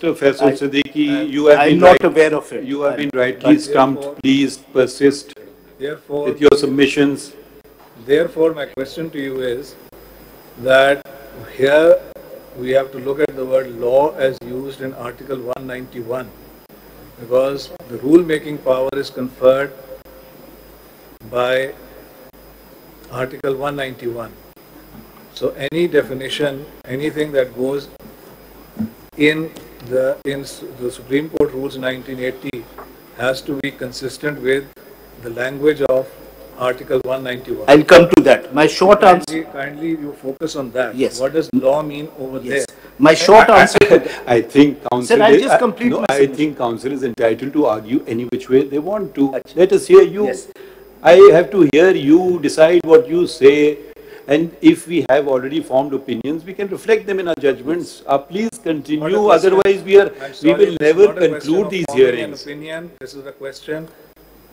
Mr. Faisal Siddiqui, you have I'm been not aware of it. You have been rightly stumped. Please persist with your submissions. Therefore, my question to you is that here we have to look at the word law as used in Article 191, because the rule-making power is conferred by Article 191. So any definition, anything that goes in the Supreme Court Rules 1980 has to be consistent with the language of Article 191. I'll come to that. My short answer. Kindly you focus on that. Yes. What does law mean over there? My short answer to that. I think counsel. Sir, I'll just complete my I submission. think counsel is entitled to argue any which way they want to. Let us hear you. Yes. I have to hear you decide what you say, and if we have already formed opinions, we can reflect them in our judgments. Please continue. Otherwise, we will never conclude these hearings. This is a question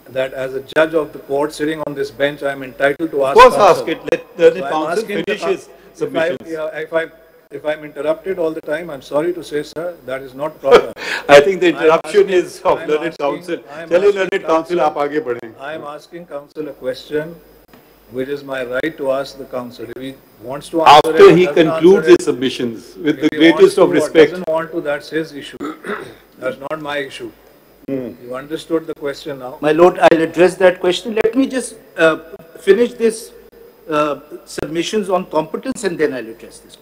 that as a judge of the court sitting on this bench, I am entitled to ask. Of course, counsel. ask it. Let the counsel finish his submissions. If I'm interrupted all the time, I'm sorry to say, sir, that is not proper. I think the interruption is of learned counsel. Chale learned counsel, aap aage badhein. I am asking counsel a question, which is my right to ask the counsel. If he wants to answer After it, he doesn't concludes answer his submissions with If the he greatest wants to of or respect. doesn't want to, that's his issue. That's not my issue. You understood the question now? My lord, I'll address that question. Let me just finish this submissions on competence and then I'll address this.